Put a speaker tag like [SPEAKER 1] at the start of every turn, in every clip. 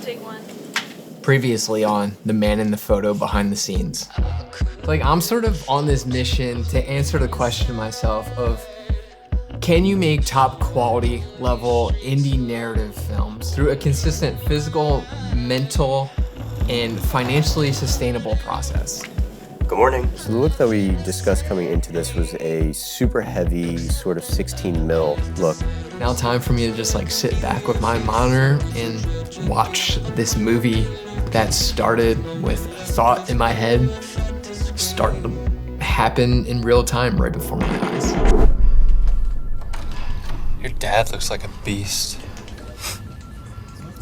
[SPEAKER 1] take one.
[SPEAKER 2] Previously on The Man in the Photo Behind the Scenes. Like, I'm sort of on this mission to answer the question to myself of, can you make top quality level indie narrative films through a consistent physical, mental, and financially sustainable process?
[SPEAKER 3] Good morning. So the look that we discussed coming into this was a super heavy, sort of 16 mil look.
[SPEAKER 2] Now time for me to just like sit back with my monitor and watch this movie that started with a thought in my head start to happen in real time right before my eyes.
[SPEAKER 4] Your dad looks like a beast.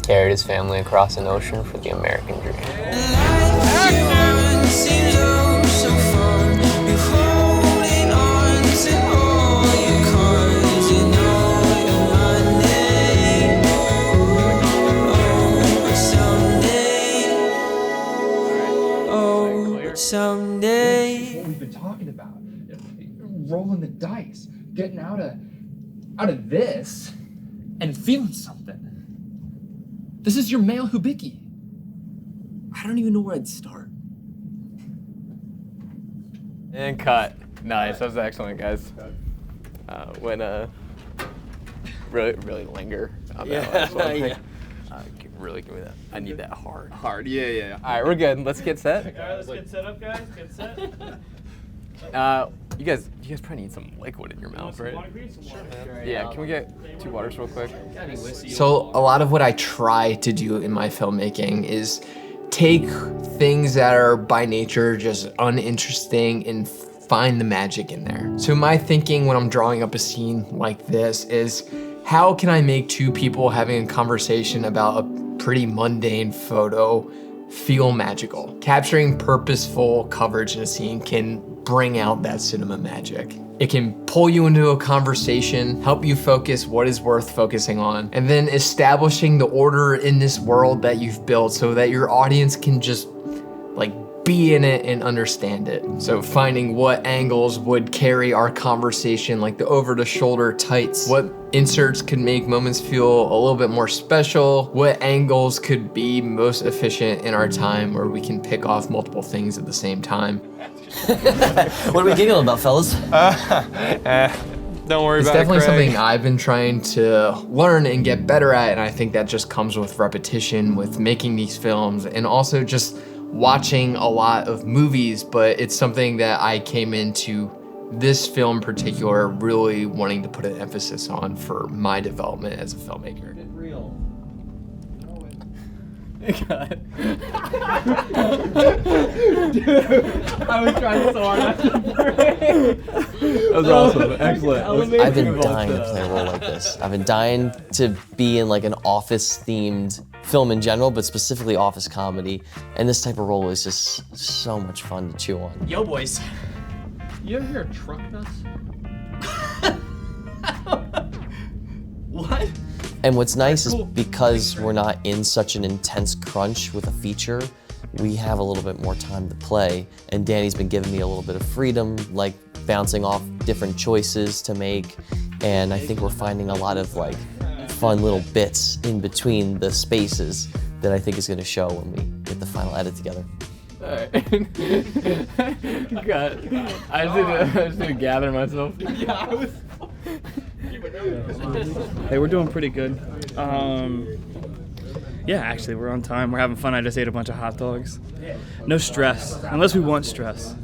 [SPEAKER 5] Carried his family across an ocean for the American dream.
[SPEAKER 6] Someday. What we've been talking about, rolling the dice, getting out of this, and feeling something. This is your male hibiki. I don't even know where I'd start.
[SPEAKER 7] And cut. Nice, that was excellent, guys. Really linger on that one.
[SPEAKER 4] Yeah.
[SPEAKER 7] Really give me that. I need that hard.
[SPEAKER 4] Hard, yeah.
[SPEAKER 7] All right, we're good. Let's get set.
[SPEAKER 8] All right, let's get set up, guys. Get set.
[SPEAKER 7] You guys probably need some liquid in your mouth, right?
[SPEAKER 8] Sure.
[SPEAKER 7] Yeah, can we get 2 waters real quick?
[SPEAKER 2] So a lot of what I try to do in my filmmaking is take things that are by nature just uninteresting and find the magic in there. So my thinking when I'm drawing up a scene like this is, how can I make two people having a conversation about a pretty mundane photo feel magical? Capturing purposeful coverage in a scene can bring out that cinema magic. It can pull you into a conversation, help you focus what is worth focusing on, and then establishing the order in this world that you've built so that your audience can just like be in it and understand it. So finding what angles would carry our conversation, like the over the shoulder tights, what inserts could make moments feel a little bit more special, what angles could be most efficient in our time where we can pick off multiple things at the same time.
[SPEAKER 9] What are we giggling about, fellas?
[SPEAKER 7] Don't worry
[SPEAKER 2] It's
[SPEAKER 7] about it,
[SPEAKER 2] definitely
[SPEAKER 7] Craig.
[SPEAKER 2] something I've been trying to learn and get better at, and I think that just comes with repetition, with making these films, and also just watching a lot of movies, but it's something that I came into this film in particular really wanting to put an emphasis on for my development as a filmmaker.
[SPEAKER 8] I was trying so hard not to break.
[SPEAKER 7] That was awesome. Excellent.
[SPEAKER 9] I've been dying to play a role like this. I've been dying to be in like an office-themed film in general, but specifically office comedy. And this type of role is just so much fun to chew on.
[SPEAKER 6] Yo, boys. You ever hear a truck nuts? What?
[SPEAKER 9] And what's nice is because we're not in such an intense crunch with a feature, we have a little bit more time to play. And Danny's been giving me a little bit of freedom, like bouncing off different choices to make. And I think we're finding a lot of like fun little bits in between the spaces that I think is gonna show when we get the final edit together.
[SPEAKER 7] Alright. God. I just need to gather myself.
[SPEAKER 8] Yeah, I was. Hey, we're doing pretty good. Yeah, actually, we're on time. We're having fun. I just ate a bunch of hot dogs. No stress, unless we want stress.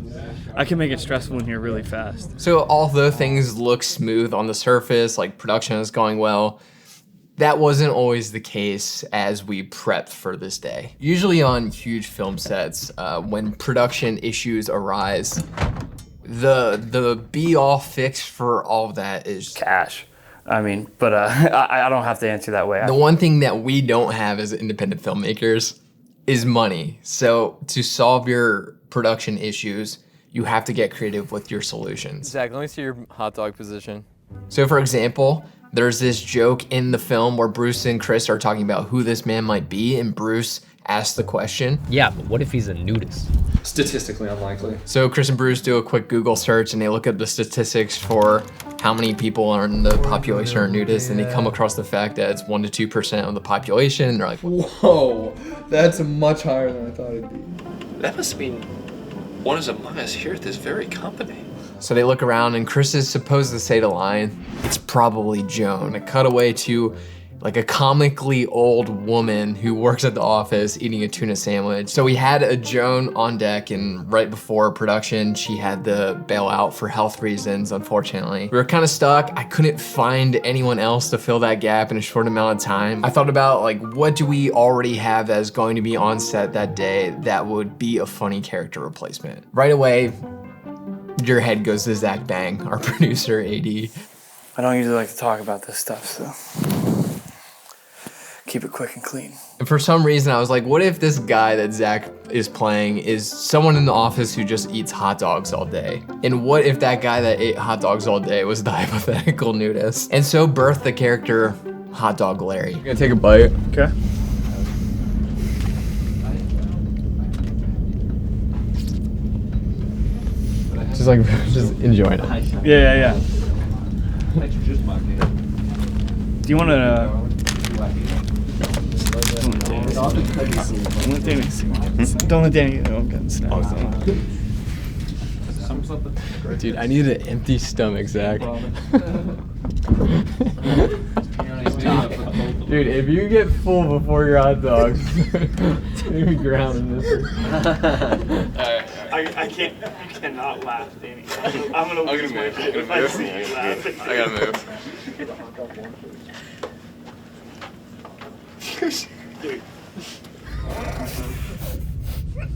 [SPEAKER 8] I can make it stressful in here really fast.
[SPEAKER 2] So although things look smooth on the surface, like production is going well, that wasn't always the case as we prepped for this day. Usually on huge film sets, when production issues arise, the be-all fix for all of that is
[SPEAKER 10] cash. I mean, but I don't have to answer that way.
[SPEAKER 2] The one thing that we don't have as independent filmmakers is money. So to solve your production issues, you have to get creative with your solutions.
[SPEAKER 7] Zach, let me see your hot dog position.
[SPEAKER 2] So for example, There's this joke in the film where Bruce and Chris are talking about who this man might be, and Bruce asks the question.
[SPEAKER 1] Yeah, but what if he's a nudist?
[SPEAKER 6] Statistically unlikely.
[SPEAKER 2] So Chris and Bruce do a quick Google search and they look at the statistics for how many people are in the population are nudists, and they come across the fact that it's 1 to 2% of the population. And they're like,
[SPEAKER 6] Whoa, that's much higher than I thought it'd be.
[SPEAKER 4] That must mean one is among us here at this very company.
[SPEAKER 2] so they look around and Chris is supposed to say the line, it's probably Joan. A cutaway to like a comically old woman who works at the office eating a tuna sandwich. So we had a Joan on deck, and right before production, she had to bail out for health reasons, unfortunately. We were kind of stuck. I couldn't find anyone else to fill that gap in a short amount of time. I thought about like, what do we already have that is going to be on set that day that would be a funny character replacement? Right away, your head goes to Zach Bang, our producer, AD.
[SPEAKER 10] I don't usually like to talk about this stuff, so keep it quick and clean.
[SPEAKER 2] And for some reason, I was like, what if this guy that Zach is playing is someone in the office who just eats hot dogs all day? And what if that guy that ate hot dogs all day was the hypothetical nudist? And so birthed the character Hot Dog Larry.
[SPEAKER 6] You gonna take a bite?
[SPEAKER 8] Okay.
[SPEAKER 2] Just like, just enjoying it.
[SPEAKER 8] Yeah. Do you want to? Don't let Danny know I'm getting snacks.
[SPEAKER 2] Dude, I need an empty stomach, Zach. Dude, if you get full before your hot dogs, you're be grounding this.
[SPEAKER 8] I can't. You cannot laugh, Danny. I'm gonna
[SPEAKER 4] move. I gotta move.
[SPEAKER 8] Dude.
[SPEAKER 2] Oh my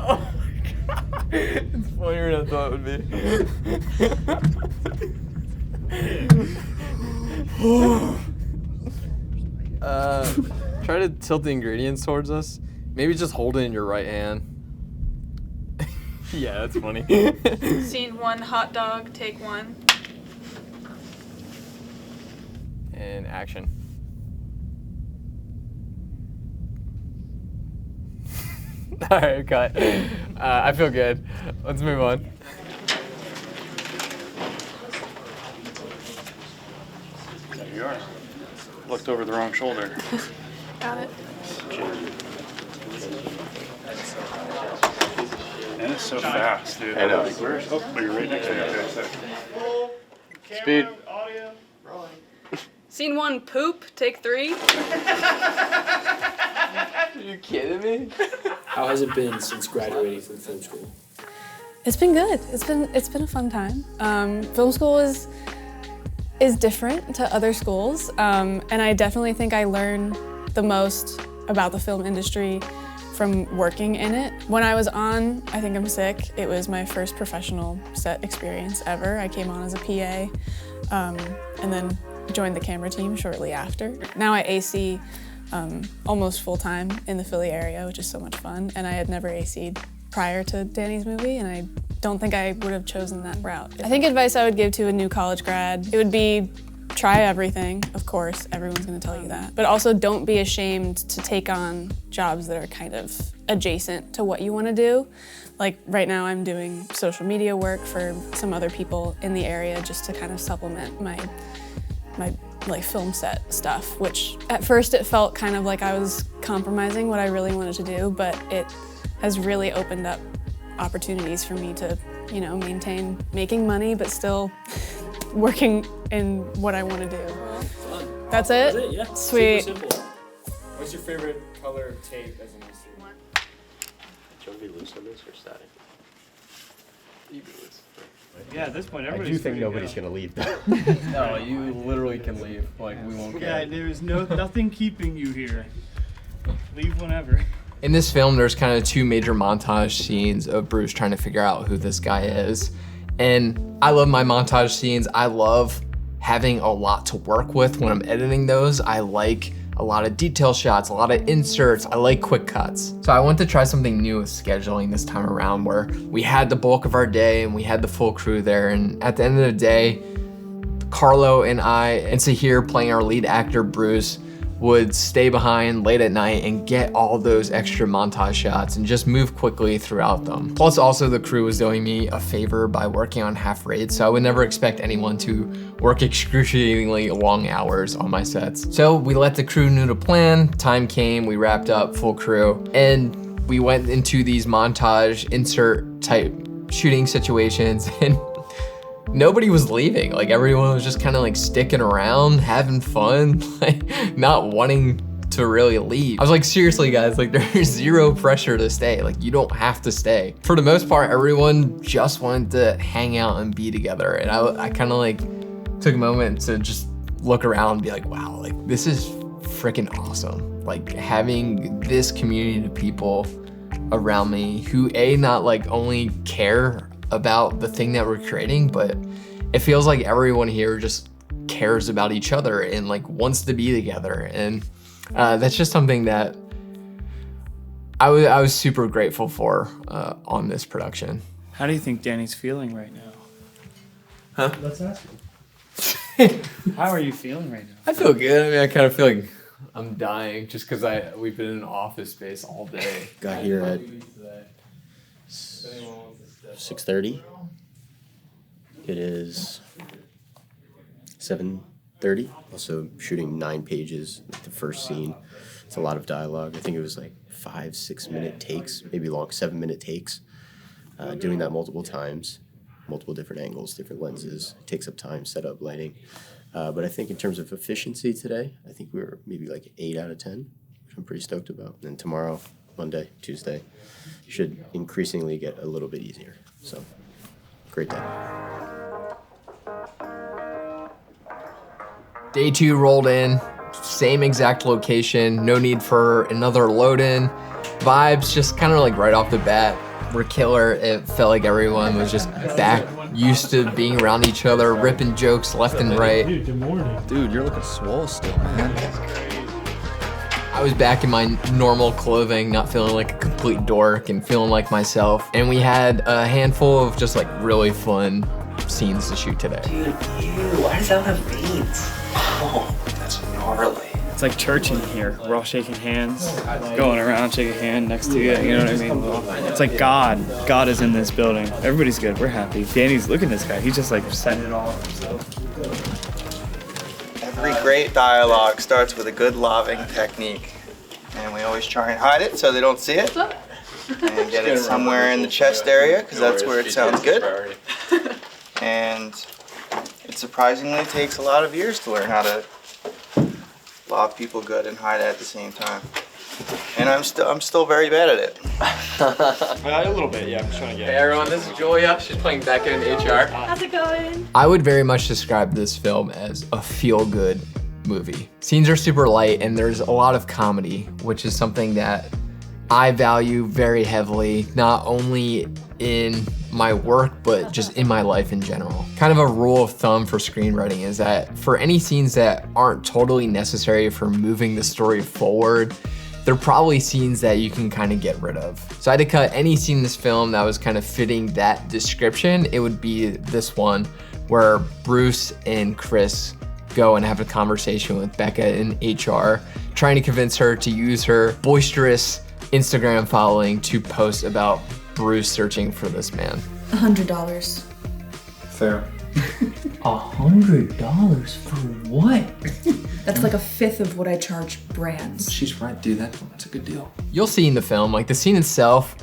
[SPEAKER 2] god. It's funnier than I thought it would be. Try to tilt the ingredients towards us. Maybe just hold it in your right hand. Yeah, that's funny.
[SPEAKER 11] Scene 1, hot dog, take 1.
[SPEAKER 2] And action. All right, cut. I feel good. Let's move on.
[SPEAKER 10] There you are. Looked over the wrong shoulder.
[SPEAKER 11] Got it.
[SPEAKER 10] And it's so fast, dude.
[SPEAKER 4] I know.
[SPEAKER 10] Like, where's? Oh, you're right next to me. Okay,
[SPEAKER 4] Speed.
[SPEAKER 11] Scene 1, poop, take 3.
[SPEAKER 2] Are you kidding me?
[SPEAKER 1] How has it been since graduating from film school?
[SPEAKER 12] It's been good. It's been a fun time. Film school is different to other schools, and I definitely think I learned the most about the film industry from working in it. When I was on I Think I'm Sick, it was my first professional set experience ever. I came on as a PA, and then joined the camera team shortly after. Now I AC almost full-time in the Philly area, which is so much fun, and I had never AC'd prior to Danny's movie, and I don't think I would have chosen that route. I think advice I would give to a new college grad, it would be try everything, of course, everyone's gonna tell you that, but also don't be ashamed to take on jobs that are kind of adjacent to what you wanna do. Like right now I'm doing social media work for some other people in the area just to kind of supplement my like film set stuff, which at first it felt kind of like I was compromising what I really wanted to do, but it has really opened up opportunities for me to, you know, maintain making money, but still working in what I want to do.
[SPEAKER 1] Fun.
[SPEAKER 12] That's it?
[SPEAKER 1] That's it, yeah.
[SPEAKER 12] Sweet.
[SPEAKER 1] Super simple.
[SPEAKER 8] What's your favorite color of tape as an industry?
[SPEAKER 3] Do you want to be loose on this or static?
[SPEAKER 8] Yeah, at this point,
[SPEAKER 3] I
[SPEAKER 8] everybody's
[SPEAKER 3] do think
[SPEAKER 8] free to
[SPEAKER 3] nobody's
[SPEAKER 8] go.
[SPEAKER 3] gonna leave though.
[SPEAKER 2] No, you literally can leave. Like, we won't care.
[SPEAKER 8] Yeah, there is nothing keeping you here. Leave whenever.
[SPEAKER 2] In this film, there's kind of two major montage scenes of Bruce trying to figure out who this guy is. And I love my montage scenes. I love having a lot to work with when I'm editing those. I like a lot of detail shots, a lot of inserts. I like quick cuts. So I want to try something new with scheduling this time around, where we had the bulk of our day and we had the full crew there. And at the end of the day, the Carlo and I and Sahir, playing our lead actor Bruce, would stay behind late at night and get all those extra montage shots and just move quickly throughout them. Plus also the crew was doing me a favor by working on half rates, so I would never expect anyone to work excruciatingly long hours on my sets. So we let the crew know the plan, time came, we wrapped up full crew, and we went into these montage insert type shooting situations, and nobody was leaving. Like, everyone was just kind of like sticking around, having fun, like not wanting to really leave. I was like, seriously guys, like there's zero pressure to stay. Like, you don't have to stay. For the most part, everyone just wanted to hang out and be together. And I kind of like took a moment to just look around and be like, wow, like this is freaking awesome. Like having this community of people around me who not like only care about the thing that we're creating, but it feels like everyone here just cares about each other and like wants to be together. And that's just something that I was super grateful for on this production.
[SPEAKER 8] How do you think Danny's feeling right now?
[SPEAKER 2] Huh?
[SPEAKER 8] Let's ask him. How are you feeling right now?
[SPEAKER 2] I feel good. I mean, I kind of feel like I'm dying just because we've been in an office space all day.
[SPEAKER 3] Got here at 6:30. It is 7:30. Also shooting 9 pages, the first scene. It's a lot of dialogue. I think it was like 5-6 minute takes, maybe long 7-minute takes. Doing that multiple times, multiple different angles, different lenses. It takes up time, setup, lighting. But I think in terms of efficiency today, I think we were maybe like 8 out of 10, which I'm pretty stoked about. And tomorrow, Monday, Tuesday, should increasingly get a little bit easier. So, great day.
[SPEAKER 2] Day 2 rolled in, same exact location, no need for another load in. Vibes just kind of like right off the bat were killer. It felt like everyone was just back, used to being around each other, ripping jokes left and right.
[SPEAKER 13] Dude, good morning. Dude, you're looking swole still, man.
[SPEAKER 2] I was back in my normal clothing, not feeling like a complete dork and feeling like myself. And we had a handful of just like really fun scenes to shoot today.
[SPEAKER 5] Dude, why does that have veins? Oh, that's gnarly.
[SPEAKER 8] It's like church in here. We're all shaking hands, going around, shaking a hand next to you. You know what I mean? It's like God. God is in this building. Everybody's good. We're happy. Danny's, look at this guy. He's just like setting it all up himself.
[SPEAKER 14] Every great dialogue starts with a good lobbing technique. And we always try and hide it so they don't see it. And get it somewhere in the chest area, because that's where it sounds good. And it surprisingly takes a lot of years to learn how to lob people good and hide it at the same time. And I'm still very bad at it.
[SPEAKER 15] A little bit, yeah. I'm just trying to get.
[SPEAKER 2] Hey everyone, this is Julia. She's playing Becca in HR.
[SPEAKER 11] How's it going?
[SPEAKER 2] I would very much describe this film as a feel-good movie. Scenes are super light and there's a lot of comedy, which is something that I value very heavily, not only in my work, but just in my life in general. Kind of a rule of thumb for screenwriting is that for any scenes that aren't totally necessary for moving the story forward, they're probably scenes that you can kind of get rid of. So I had to cut any scene in this film that was kind of fitting that description. It would be this one where Bruce and Chris go and have a conversation with Becca in HR, trying to convince her to use her boisterous Instagram following to post about Bruce searching for this man.
[SPEAKER 16] $100.
[SPEAKER 14] Fair.
[SPEAKER 16] $100 for what? That's like a fifth of what I charge brands.
[SPEAKER 13] She's right, dude. That's a good deal.
[SPEAKER 2] You'll see in the film, like the scene itself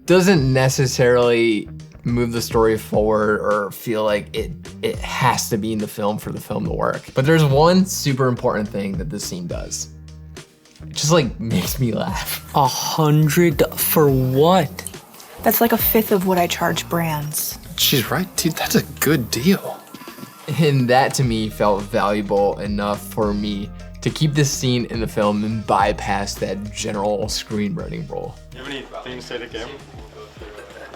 [SPEAKER 2] doesn't necessarily move the story forward or feel like it has to be in the film for the film to work. But there's one super important thing that this scene does. It just like makes me laugh.
[SPEAKER 16] 100 for what? That's like a fifth of what I charge brands.
[SPEAKER 13] She's right, dude. That's a good deal.
[SPEAKER 2] And that to me felt valuable enough for me to keep this scene in the film and bypass that general screenwriting role.
[SPEAKER 15] You have anything to say to Cam?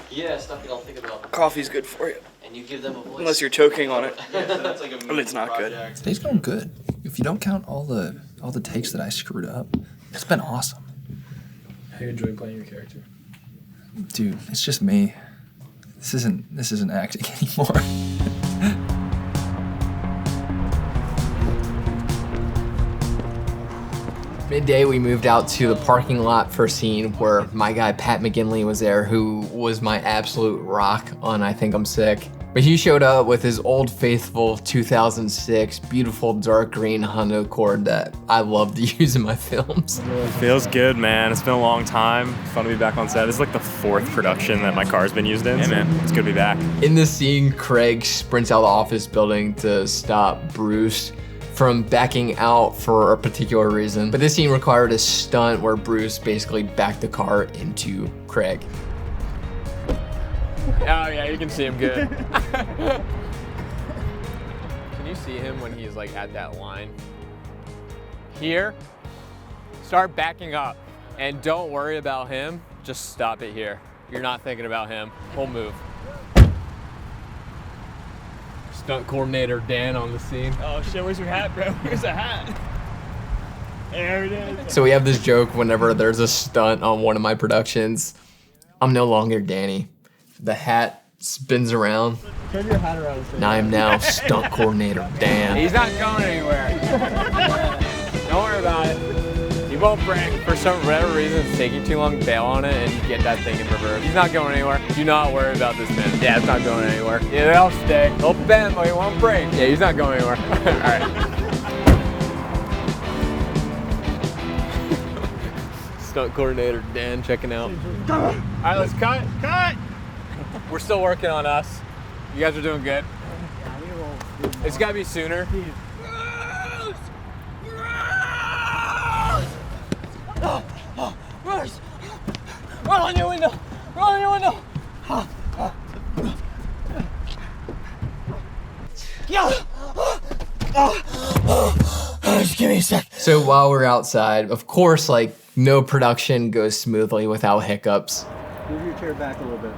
[SPEAKER 9] Yeah, stuff you don't think about.
[SPEAKER 8] Coffee's good for you.
[SPEAKER 9] And you give them a voice.
[SPEAKER 8] Unless you're choking on it.
[SPEAKER 9] Yeah, so that's like a
[SPEAKER 8] And it's not good.
[SPEAKER 13] Today's going good. If you don't count all the takes that I screwed up, it's been awesome.
[SPEAKER 1] How you enjoy playing your character?
[SPEAKER 13] Dude, it's just me. This isn't acting anymore.
[SPEAKER 2] Midday, we moved out to the parking lot for a scene where my guy Pat McGinley was there, who was my absolute rock on I Think I'm Sick. But he showed up with his old faithful 2006 beautiful dark green Honda Accord that I love to use in my films.
[SPEAKER 15] Feels good, man. It's been a long time. Fun to be back on set. This is like the 4th production that my car's been used in. Yeah, man. It's good to be back.
[SPEAKER 2] In this scene, Craig sprints out of the office building to stop Bruce from backing out for a particular reason. But this scene required a stunt where Bruce basically backed the car into Craig.
[SPEAKER 7] Oh yeah, you can see him good. Can you see him when he's like at that line? Here, start backing up and don't worry about him, just stop it here. You're not thinking about him, we'll move. Stunt coordinator Dan on the scene.
[SPEAKER 8] Oh shit, where's your hat, bro? Where's the hat? There it is.
[SPEAKER 2] So we have this joke whenever there's a stunt on one of my productions. I'm no longer Danny. The hat spins around.
[SPEAKER 8] Turn your hat around.
[SPEAKER 2] And I am now stunt coordinator Dan.
[SPEAKER 7] He's not going anywhere. Don't worry about it. He won't break. For whatever reason, it's taking too long to bail on it and get that thing in reverse. He's not going anywhere. Do not worry about this man. Yeah, it's not going anywhere. Yeah, they'll stay. He'll bend, but he won't break. Yeah, he's not going anywhere. All right. Stunt coordinator Dan checking out. All right, let's cut. Cut! We're still working on us. You guys are doing good. It's gotta be sooner.
[SPEAKER 8] Bruce! Roll on your window! Roll on your window! Just give me a sec.
[SPEAKER 2] So while we're outside, of course, like no production goes smoothly without hiccups.
[SPEAKER 8] Move your chair back a little bit.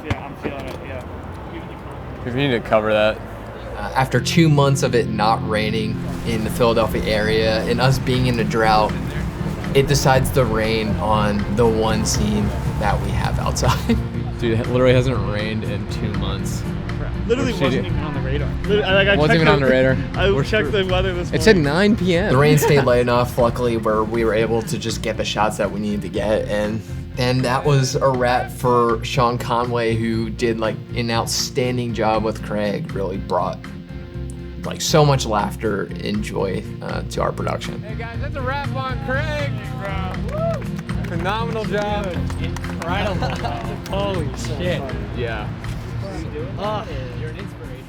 [SPEAKER 8] I'm feeling it, yeah.
[SPEAKER 7] We need to cover that.
[SPEAKER 2] After 2 months of it not raining in the Philadelphia area and us being in a drought, it decides to rain on the one scene that we have outside.
[SPEAKER 7] Dude, it literally hasn't rained in 2 months.
[SPEAKER 8] Literally wasn't even on the radar. I
[SPEAKER 7] wasn't even on the radar.
[SPEAKER 8] I checked the weather this morning.
[SPEAKER 7] It said 9 p.m.
[SPEAKER 2] The rain stayed light enough, luckily, where we were able to just get the shots that we needed to get. And that was a wrap for Sean Conway, who did like an outstanding job with Craig, really brought like so much laughter and joy to our production.
[SPEAKER 7] Hey guys, that's a wrap on Craig. Woo! Phenomenal job.
[SPEAKER 8] Incredible. Holy shit.
[SPEAKER 7] Yeah.
[SPEAKER 8] Oh,
[SPEAKER 7] you're an inspiration.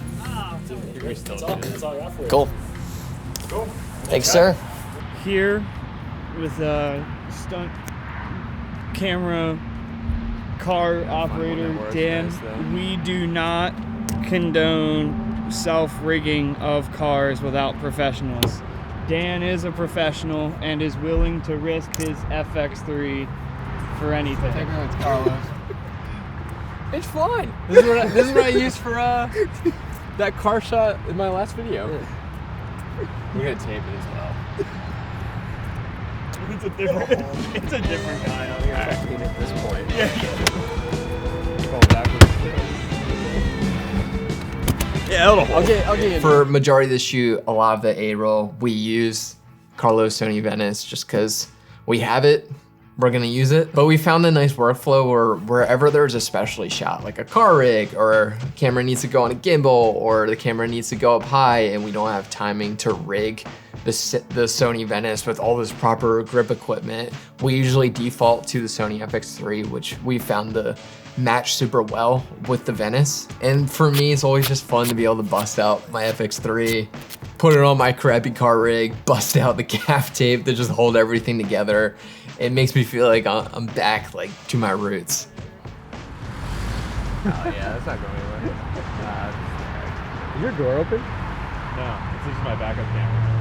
[SPEAKER 1] That's all I got for you.
[SPEAKER 9] Cool.
[SPEAKER 1] Cool.
[SPEAKER 9] Thanks, sir.
[SPEAKER 8] Here with stunt camera car operator Dan, we do not condone self-rigging of cars without professionals. Dan is a professional and is willing to risk his FX3 for anything.
[SPEAKER 7] Take her with Carlos. It's fine. This is what I used for that car shot in my last video. We're gonna tape it as well.
[SPEAKER 8] It's a different guy.
[SPEAKER 7] At this point.
[SPEAKER 8] Yeah.
[SPEAKER 7] Going backwards.
[SPEAKER 8] Yeah,
[SPEAKER 7] I'll get you.
[SPEAKER 2] For majority of the shoot, a lot of the A-roll, we use Carlos Sony Venice just because we have it. We're gonna use it. But we found a nice workflow where wherever there's a specialty shot, like a car rig, or a camera needs to go on a gimbal, or the camera needs to go up high and we don't have timing to rig the Sony Venice with all this proper grip equipment, we usually default to the Sony FX3, which we found to match super well with the Venice. And for me, it's always just fun to be able to bust out my FX3, put it on my crappy car rig, bust out the gaff tape to just hold everything together. It makes me feel like I'm back like to my roots.
[SPEAKER 7] Oh yeah, that's not going anywhere. Is your door open?
[SPEAKER 15] No, this is my backup camera.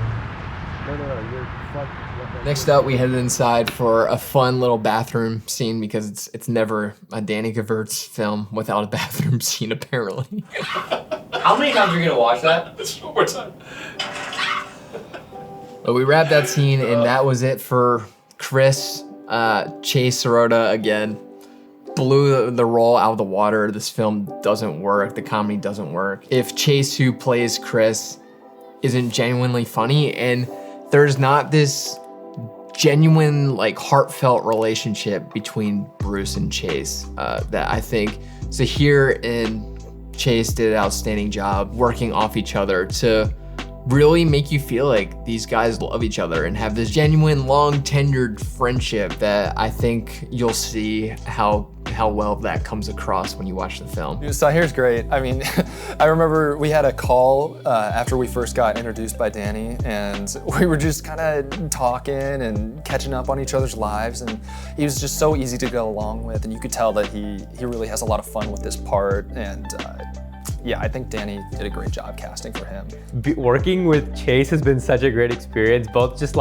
[SPEAKER 7] No, you're fucked.
[SPEAKER 2] Next up, we headed inside for a fun little bathroom scene because it's never a Danny Gevirtz film without a bathroom scene, apparently.
[SPEAKER 7] How many times are you gonna watch that?
[SPEAKER 1] Just one more time.
[SPEAKER 2] But we wrapped that scene, and that was it for Chris. Chase Sirota again blew the role out of the water. This film doesn't work. The comedy doesn't work. If Chase, who plays Chris, isn't genuinely funny, and there's not this genuine, like, heartfelt relationship between Bruce and Chase that I think Zahir and Chase did an outstanding job working off each other to really make you feel like these guys love each other and have this genuine, long tenured friendship that I think you'll see how well that comes across when you watch the film.
[SPEAKER 13] Zahir's great. I mean, I remember we had a call after we first got introduced by Danny, and we were just kind of talking and catching up on each other's lives, and he was just so easy to go along with, and you could tell that he really has a lot of fun with this part, and yeah, I think Danny did a great job casting for him.
[SPEAKER 7] Working with Chase has been such a great experience, both just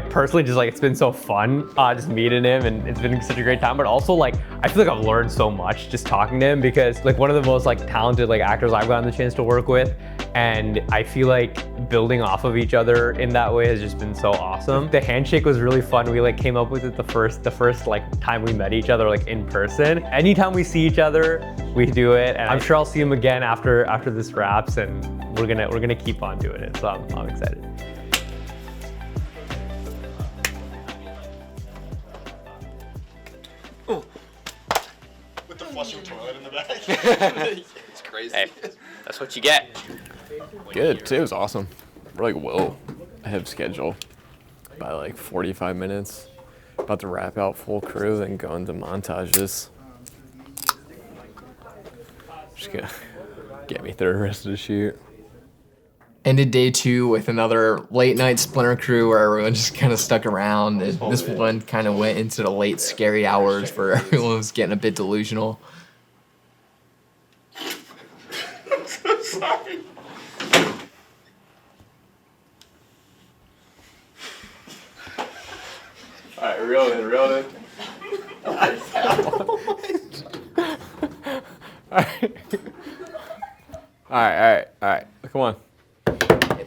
[SPEAKER 7] personally, just like it's been so fun just meeting him, and it's been such a great time, but also like I feel like I've learned so much just talking to him, because like one of the most like talented like actors I've gotten the chance to work with, and I feel like building off of each other in that way has just been so awesome. The handshake was really fun. We like came up with it the first like time we met each other like in person. Anytime we see each other, we do it, and I'm sure I'll see him again after this wraps, and we're gonna keep on doing it. So I'm excited.
[SPEAKER 1] With the flushing toilet in the back.
[SPEAKER 7] It's crazy. Hey, that's what you get.
[SPEAKER 15] Good, today was awesome. We're like well ahead of schedule by like 45 minutes. About to wrap out full crew, then go into montages. Just gonna get me through the rest of the shoot.
[SPEAKER 2] Ended day 2 with another late night splinter crew where everyone just kind of stuck around. And this one kind of went into the late scary hours where everyone was getting a bit delusional.
[SPEAKER 1] I'm so sorry. Alright, reel it in.
[SPEAKER 15] Alright. Come on.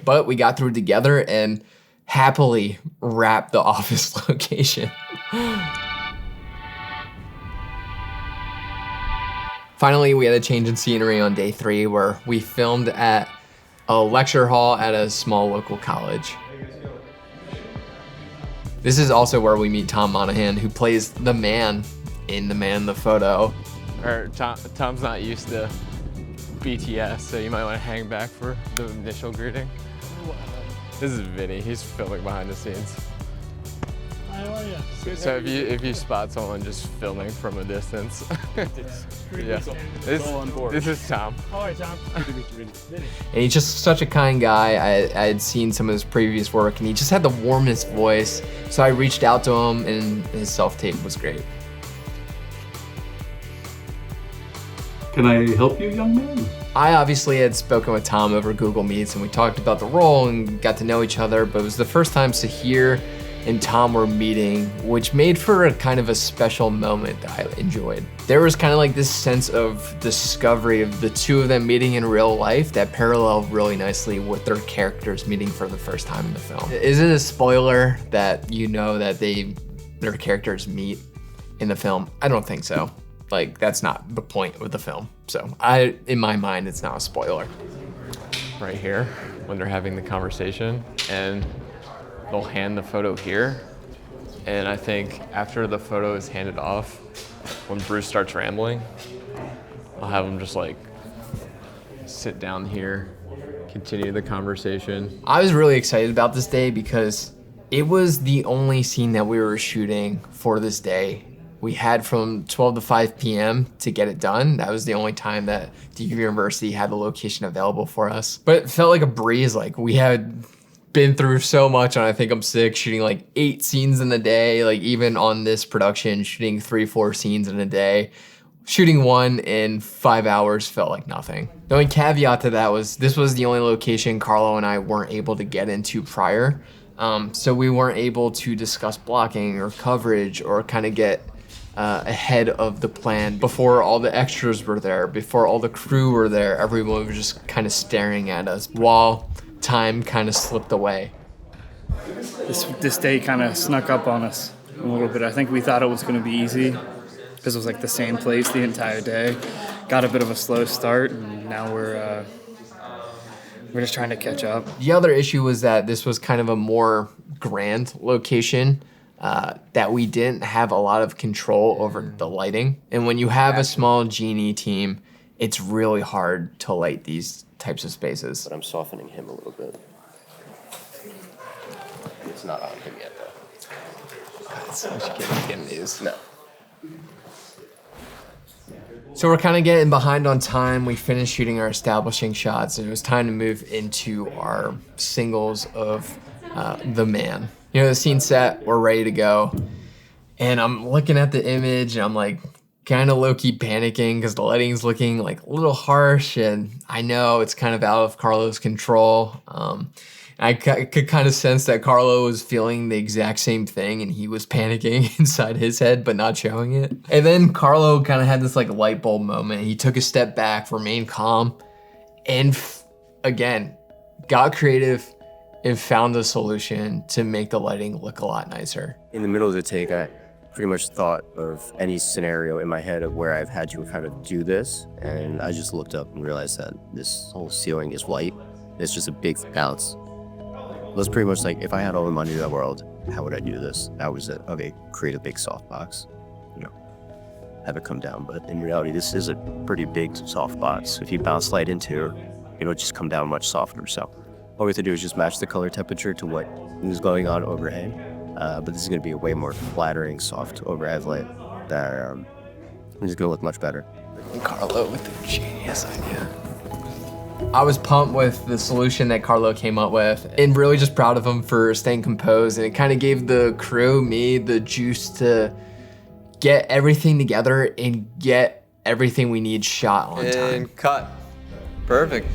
[SPEAKER 2] But we got through together and happily wrapped the office location. Finally, we had a change in scenery on day 3 where we filmed at a lecture hall at a small local college. This is also where we meet Tom Monahan, who plays the man in The Man in the Photo.
[SPEAKER 15] Tom's not used to BTS, so you might want to hang back for the initial greeting. This is Vinny. He's filming behind the scenes.
[SPEAKER 1] How are you?
[SPEAKER 15] So if you spot someone just filming from a distance, yeah. This is Tom.
[SPEAKER 1] All right, Tom. Good to meet you, Vinny.
[SPEAKER 2] And he's just such a kind guy. I had seen some of his previous work, and he just had the warmest voice. So I reached out to him, and his self-tape was great.
[SPEAKER 17] Can I help you, young man?
[SPEAKER 2] I obviously had spoken with Tom over Google Meets, and we talked about the role and got to know each other, but it was the first time Zahir and Tom were meeting, which made for a kind of a special moment that I enjoyed. There was kind of like this sense of discovery of the two of them meeting in real life that paralleled really nicely with their characters meeting for the first time in the film. Is it a spoiler that you know that their characters meet in the film? I don't think so. Like, that's not the point of the film. So in my mind, it's not a spoiler.
[SPEAKER 15] Right here, when they're having the conversation, and they'll hand the photo here. And I think after the photo is handed off, when Bruce starts rambling, I'll have him just like sit down here, continue the conversation.
[SPEAKER 2] I was really excited about this day because it was the only scene that we were shooting for this day. We had from 12 to 5 p.m. to get it done. That was the only time that the university had the location available for us. But it felt like a breeze. Like, we had been through so much, and I think I'm sick shooting like 8 scenes in a day. Like, even on this production, shooting 3-4 scenes in a day. Shooting one in 5 hours felt like nothing. The only caveat to that was this was the only location Carlo and I weren't able to get into prior. So we weren't able to discuss blocking or coverage or kind of get ahead of the plan before all the extras were there, before all the crew were there. Everyone was just kind of staring at us while time kind of slipped away.
[SPEAKER 8] This day kind of snuck up on us a little bit. I think we thought it was going to be easy because it was like the same place the entire day. Got a bit of a slow start, and now we're We're just trying to catch up.
[SPEAKER 2] The other issue was that this was kind of a more grand location, that we didn't have a lot of control over the lighting. And when you have a small genie team, it's really hard to light these types of spaces.
[SPEAKER 3] But I'm softening him a little bit. It's not on him yet, though.
[SPEAKER 2] That's such good news.
[SPEAKER 3] No.
[SPEAKER 2] So we're kind of getting behind on time. We finished shooting our establishing shots, and it was time to move into our singles of the man. You know, the scene set, we're ready to go. And I'm looking at the image, and I'm like kind of low-key panicking because the lighting's looking like a little harsh, and I know it's kind of out of Carlo's control. I could kind of sense that Carlo was feeling the exact same thing, and he was panicking inside his head, but not showing it. And then Carlo kind of had this like light bulb moment. He took a step back, remained calm, and again, got creative and found a solution to make the lighting look a lot nicer.
[SPEAKER 3] In the middle of the take, I pretty much thought of any scenario in my head of where I've had to kind of do this, and I just looked up and realized that this whole ceiling is white. It's just a big bounce. It was pretty much like, if I had all the money in the world, how would I do this? That was it. Okay, create a big softbox, have it come down. But in reality, this is a pretty big softbox. If you bounce light into it, it'll just come down much softer. So all we have to do is just match the color temperature to what is going on overhead. But this is going to be a way more flattering, soft overhead light that is going to look much better.
[SPEAKER 2] Carlo with the genius idea. I was pumped with the solution that Carlo came up with, and really just proud of him for staying composed. And it kind of gave the crew, me, the juice to get everything together and get everything we need shot on time.
[SPEAKER 15] And cut. Perfect.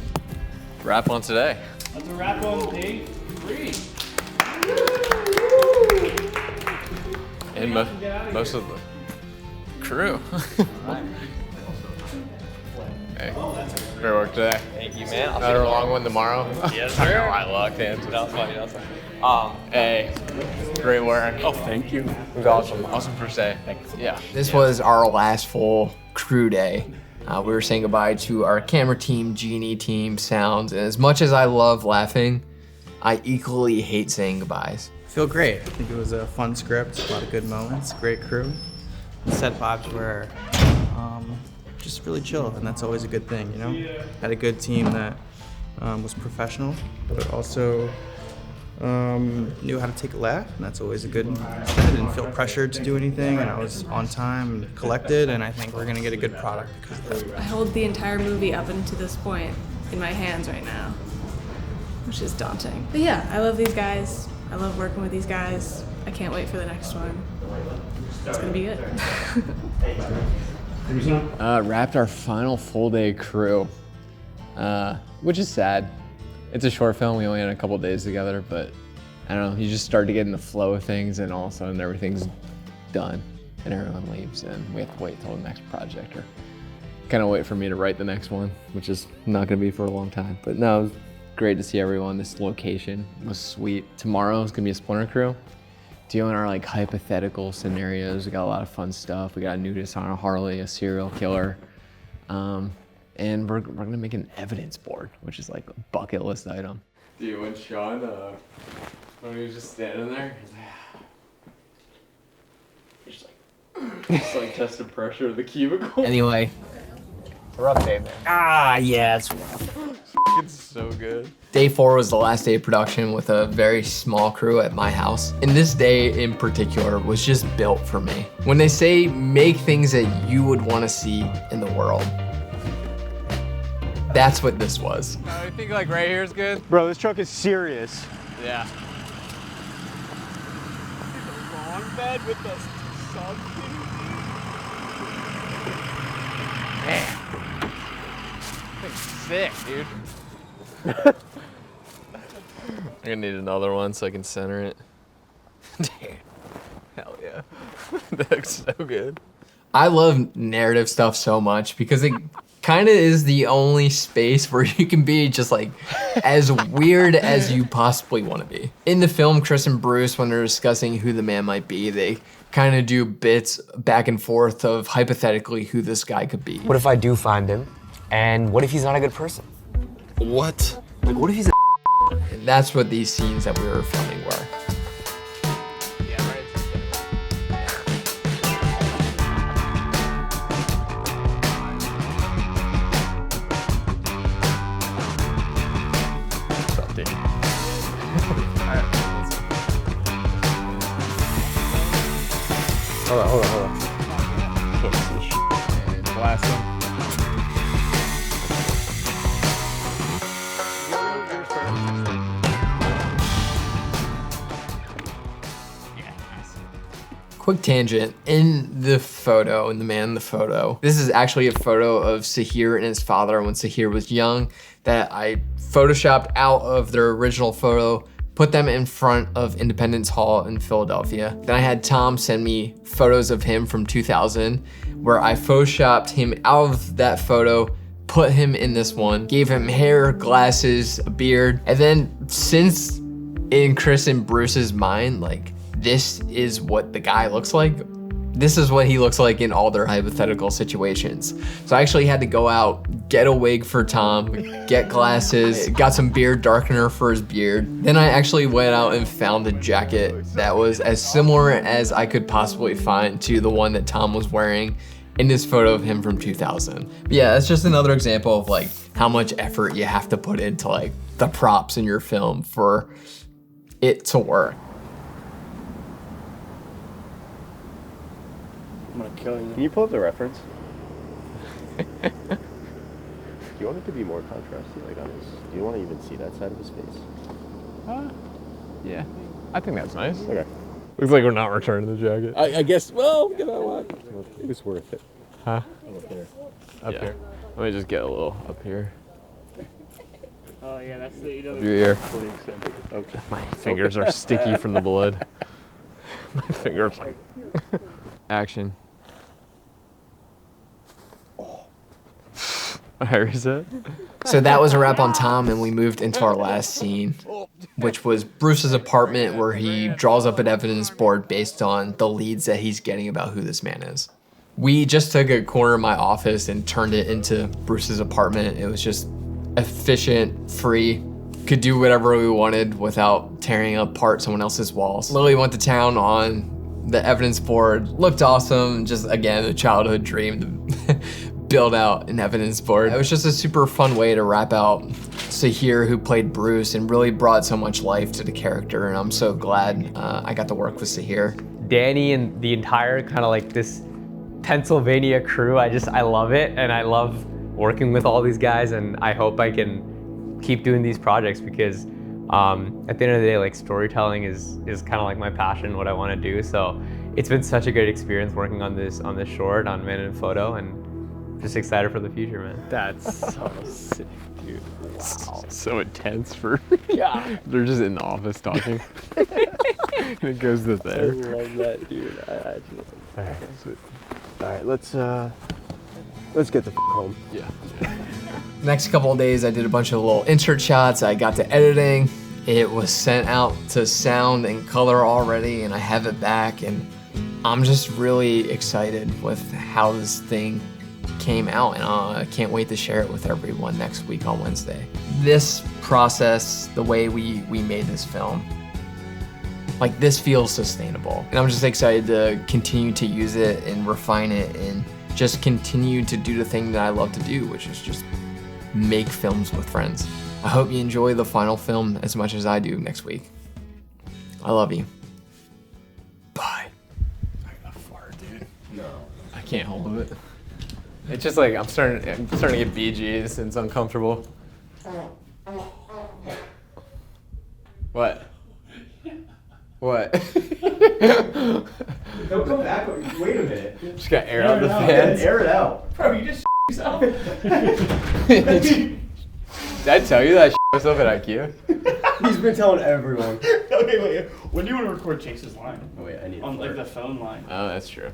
[SPEAKER 15] Wrap on today.
[SPEAKER 8] That's a wrap on day 3.
[SPEAKER 15] And most of the crew. Hey, great work today.
[SPEAKER 7] Thank you, man.
[SPEAKER 15] Another long one tomorrow.
[SPEAKER 7] Yes,
[SPEAKER 15] I
[SPEAKER 7] sir.
[SPEAKER 15] know I luck, man.
[SPEAKER 7] That was funny. That was funny.
[SPEAKER 15] Hey, great work.
[SPEAKER 17] Oh, thank you.
[SPEAKER 15] It was awesome. Awesome first day. Thanks. Yeah.
[SPEAKER 2] This was our last full crew day. We were saying goodbye to our camera team, genie team, sounds, and as much as I love laughing, I equally hate saying goodbyes.
[SPEAKER 14] Feel great. I think it was a fun script, a lot of good moments, great crew. The set vibes were just really chill, and that's always a good thing, Had a good team that was professional, but also knew how to take a laugh, and that's always a good thing. I didn't feel pressured to do anything, and I was on time and collected, and I think we're gonna get a good product because of that.
[SPEAKER 12] I hold the entire movie up until this point in my hands right now, which is daunting. But yeah, I love these guys. I love working with these guys. I can't wait for the next one. It's gonna be good.
[SPEAKER 15] Wrapped our final full day crew, which is sad. It's a short film. We only had a couple days together, but I don't know. You just start to get in the flow of things, and all of a sudden everything's done, and everyone leaves, and we have to wait till the next project, or kind of wait for me to write the next one, which is not going to be for a long time. But no, it was great to see everyone. This location was sweet. Tomorrow is going to be a Splinter crew. Doing our like hypothetical scenarios. We got a lot of fun stuff. We got a nudist on a Harley, a serial killer. And we're gonna make an evidence board, which is like a bucket list item. Dude, when Sean, when he was just standing there, he's like testing pressure of the cubicle.
[SPEAKER 2] Anyway, rough day, man.
[SPEAKER 10] Ah, yeah, it's rough.
[SPEAKER 15] It's so good.
[SPEAKER 2] Day 4 was the last day of production with a very small crew at my house. And this day in particular was just built for me. When they say make things that you would want to see in the world, that's what this was.
[SPEAKER 15] I think like right here is good.
[SPEAKER 18] Bro, this truck is serious.
[SPEAKER 15] Yeah.
[SPEAKER 18] On bed with the sun.
[SPEAKER 15] Man. Thing's sick, dude. I'm gonna need another one so I can center it. Dude, hell yeah. That looks so good.
[SPEAKER 2] I love narrative stuff so much because it kind of is the only space where you can be just like as weird as you possibly want to be. In the film, Chris and Bruce, when they're discussing who the man might be, they kind of do bits back and forth of hypothetically who this guy could be.
[SPEAKER 5] What if I do find him? And what if he's not a good person?
[SPEAKER 4] What?
[SPEAKER 5] Like, what if he's a
[SPEAKER 2] And that's what these scenes that we were filming were.
[SPEAKER 15] Hold on. Can't see shit. And blast him.
[SPEAKER 2] Quick tangent, in the photo, in the man in the photo, this is actually a photo of Sahir and his father when Sahir was young that I photoshopped out of their original photo, put them in front of Independence Hall in Philadelphia. Then I had Tom send me photos of him from 2000 where I photoshopped him out of that photo, put him in this one, gave him hair, glasses, a beard. And then since in Chris and Bruce's mind, like, this is what the guy looks like. This is what he looks like in all their hypothetical situations. So I actually had to go out, get a wig for Tom, get glasses, got some beard darkener for his beard. Then I actually went out and found a jacket that was as similar as I could possibly find to the one that Tom was wearing in this photo of him from 2000. But yeah, that's just another example of like how much effort you have to put into like the props in your film for it to work.
[SPEAKER 19] I'm gonna kill you. Can you pull up the reference? Do you want it to be more contrasty, like on his? Do you want to even see that side of his face?
[SPEAKER 15] Yeah, I think that's nice.
[SPEAKER 19] Okay.
[SPEAKER 15] Looks like we're not returning the jacket.
[SPEAKER 19] I guess. Well, you know what? It was worth it.
[SPEAKER 15] Huh?
[SPEAKER 19] Up there.
[SPEAKER 15] Up here. Let me just get a little up here.
[SPEAKER 8] Oh yeah, that's the
[SPEAKER 15] Up your ear.
[SPEAKER 19] Okay.
[SPEAKER 15] My fingers are sticky from the blood. My fingers like. Action. Reset.
[SPEAKER 2] So that was a wrap on Tom, and we moved into our last scene, which was Bruce's apartment where he draws up an evidence board based on the leads that he's getting about who this man is. We just took a corner of my office and turned it into Bruce's apartment. It was just efficient, free, could do whatever we wanted without tearing apart someone else's walls. Lily went to town on the evidence board, looked awesome, just again, a childhood dream to build out an evidence board. It was just a super fun way to wrap out Sahir, who played Bruce and really brought so much life to the character, and I'm so glad I got to work with Sahir.
[SPEAKER 7] Danny and the entire kind of like this Pennsylvania crew, I love it, and I love working with all these guys, and I hope I can keep doing these projects because at the end of the day, like storytelling is kind of like my passion, what I want to do. So it's been such a great experience working on this short on Man in Photo, and just excited for the future, man.
[SPEAKER 15] That's so sick, dude. Wow. So intense for they're just in the office talking. And it goes to there.
[SPEAKER 19] I love that, dude. All right, let's get the home.
[SPEAKER 15] Yeah.
[SPEAKER 2] Next couple of days, I did a bunch of little insert shots. I got to editing. It was sent out to sound and color already, and I have it back, and I'm just really excited with how this thing came out, and I can't wait to share it with everyone next week on Wednesday. This process, the way we made this film, like this feels sustainable. And I'm just excited to continue to use it and refine it and just continue to do the thing that I love to do, which is just make films with friends. I hope you enjoy the final film as much as I do next week. I love you. Bye.
[SPEAKER 15] I got fart, dude.
[SPEAKER 19] No.
[SPEAKER 15] I can't hold it. It's just like I'm starting to get BGs and it's uncomfortable. What? What?
[SPEAKER 19] Don't come back. Wait a minute.
[SPEAKER 15] Just got air out the fans.
[SPEAKER 19] Air it out. Bro, you just yourself.
[SPEAKER 15] Did I tell you that I myself at IKEA?
[SPEAKER 19] He's been telling everyone.
[SPEAKER 8] Okay, wait. When do you want to record Chase's line?
[SPEAKER 19] Oh wait, I need
[SPEAKER 8] on like the phone line.
[SPEAKER 15] Oh, that's true.